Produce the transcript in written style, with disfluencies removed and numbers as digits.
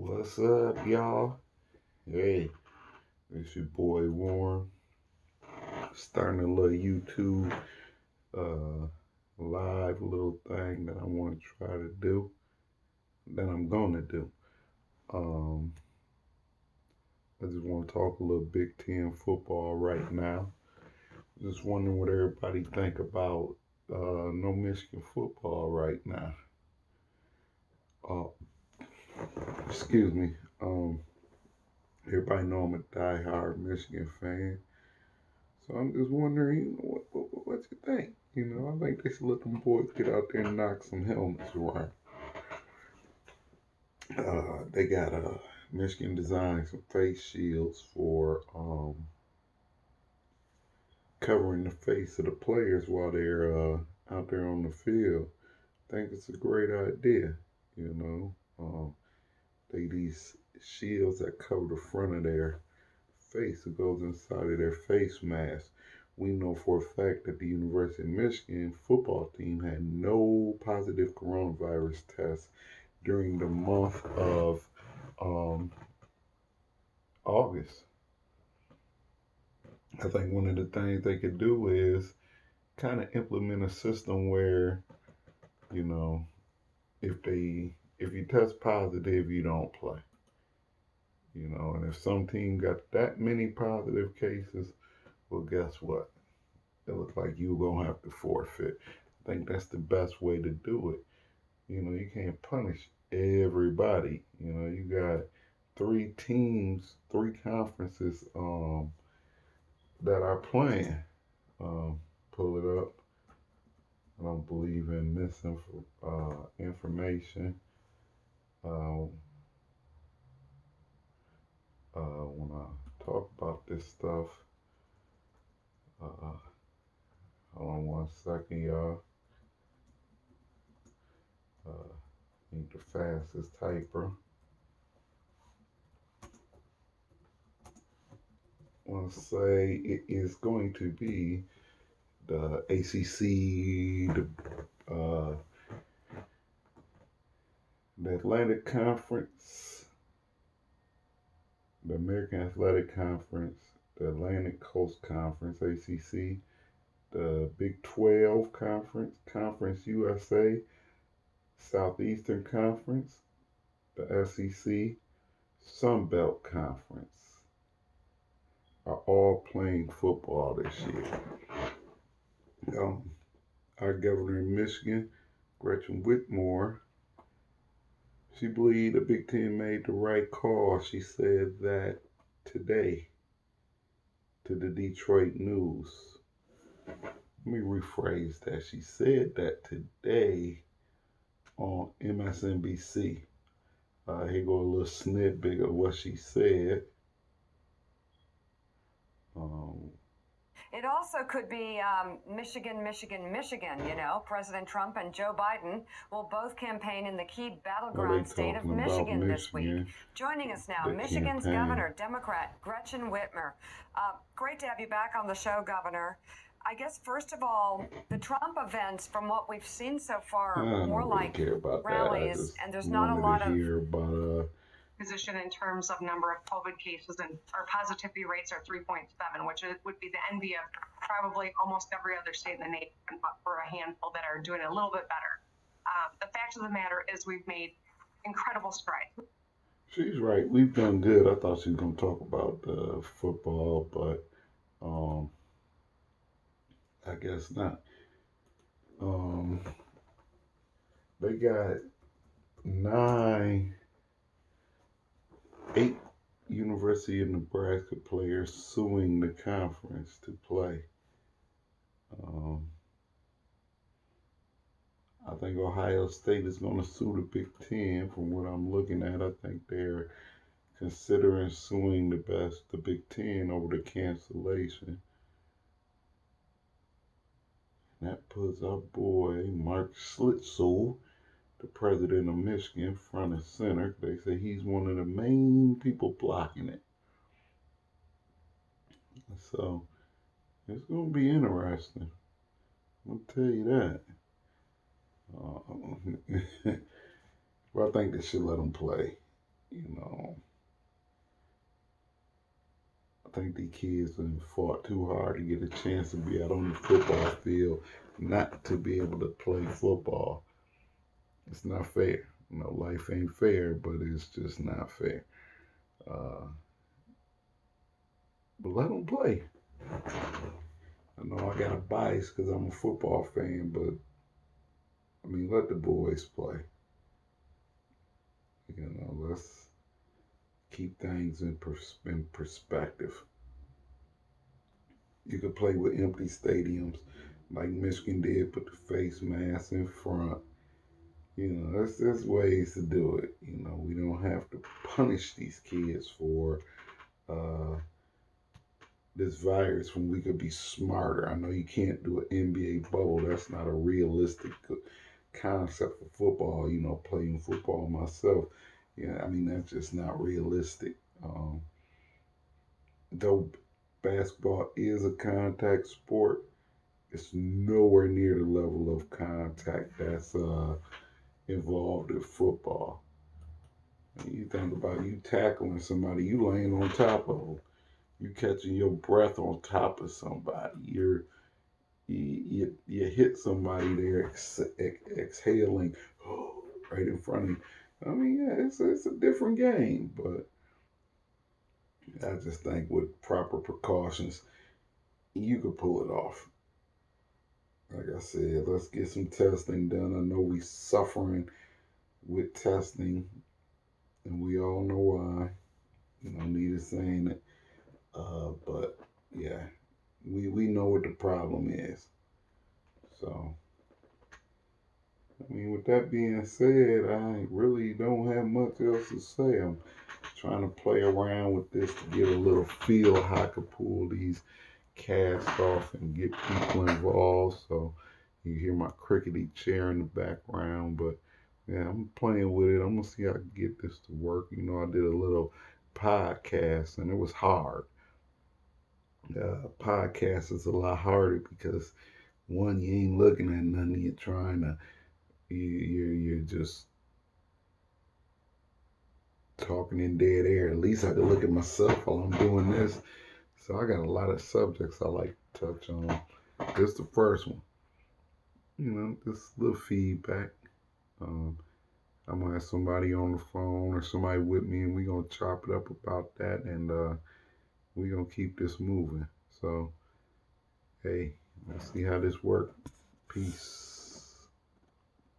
What's up, y'all? Hey, it's your boy Warren. Starting a little YouTube uh, live little thing that I want to try to do. That I'm gonna do. Um, I just want to talk a little Big Ten football right now. Just wondering what everybody think about no Michigan football right now. Uh, excuse me. Um, Everybody know I'm a diehard Michigan fan. So I'm just wondering, what you think? I think they should let them boys get out there and knock some helmets around. They got Michigan designing some face shields for covering the face of the players while they're out there on the field. I think it's a great idea. You know, these shields that cover the front of their face. It goes inside of their face mask. We know for a fact that the University of Michigan football team had no positive coronavirus tests during the month of um, August. I think one of the things they could do is kind of implement a system where, you know, if you test positive, you don't play. And if some team got that many positive cases, well, guess what? It looks like you're gonna have to forfeit. I think that's the best way to do it. You can't punish everybody. You got three teams, three conferences that are playing. Pull it up. I don't believe in misinformation. Information. Uh, when I talk about this stuff, uh, hold on one second, y'all. Uh, Need the fastest typer. I want to say it is going to be the ACC, the Atlantic Conference, the American Athletic Conference, the Atlantic Coast Conference, ACC, the Big 12 Conference, Conference USA, Southeastern Conference, the SEC, Sun Belt Conference are all playing football this year. Um, our governor in Michigan, Gretchen Whitmer, she believed the Big Ten made the right call. She said that today to the Detroit News. Let me rephrase that. She said that today on MSNBC. Here go a little snippet of what she said. Um, It also could be Michigan, Michigan, Michigan. President Trump and Joe Biden will both campaign in the key battleground state of Michigan this week. Joining us now, Michigan's governor, Democrat Gretchen Whitmer. Great to have you back on the show, Governor. I guess, first of all, the Trump events, from what we've seen so far, I more don't like really care about rallies, that. and there's not a lot of hear about position in terms of number of COVID cases, and our positivity rates are 3.7, which would be the envy of probably almost every other state in the nation, but for a handful that are doing a little bit better. The fact of the matter is we've made incredible strides. She's right. We've done good. I thought she was gonna talk about football, but um, I guess not. Um, they got eight University of Nebraska players suing the conference to play. Um, I think Ohio State is going to sue the Big Ten. From what I'm looking at, I think they're considering suing the Big Ten over the cancellation. And that puts our boy Mark Schlitzohl, the president of Michigan, front and center. They say he's one of the main people blocking it. So it's going to be interesting. I'll tell you that. But I think they should let them play. You know, I think these kids have fought too hard to get a chance to be out on the football field, not to be able to play football. It's not fair. You know, life ain't fair, but it's just not fair. Uh, but let them play. I know I got a bias because I'm a football fan, but I mean, let the boys play. You know, let's keep things in perspective. You could play with empty stadiums like Michigan did, put the face mask in front. You know, there's ways to do it. You know, we don't have to punish these kids for uh, this virus when we could be smarter. I know you can't do an NBA bubble. That's not a realistic concept for football. You know, playing football myself. Yeah, I mean, that's just not realistic. Though basketball is a contact sport, it's nowhere near the level of contact that's involved in football. You think about you tackling somebody, you laying on top of them, you catching your breath on top of somebody, you hit somebody, they're exhaling right in front of you. I mean, yeah, it's a different game, but I just think with proper precautions, you could pull it off. Like I said, let's get some testing done. I know we suffering with testing, and we all know why. You know, need saying it. But yeah, we know what the problem is. So, I mean, with that being said, I really don't have much else to say. I'm trying to play around with this to get a little feel how I could pull these casts off and get people involved. So you hear my crickety chair in the background, but yeah, I'm playing with it. I'm gonna see how I can get this to work. You know, I did a little podcast and it was hard. Podcast is a lot harder because one, you ain't looking at nothing. You're trying to, you're just talking in dead air. At least I can look at myself while I'm doing this. So I got a lot of subjects I like to touch on. This is the first one. You know, just a little feedback. Um, I'm gonna have somebody on the phone or somebody with me, and we're gonna chop it up about that, and we're gonna keep this moving. So, hey, let's see how this works. Peace.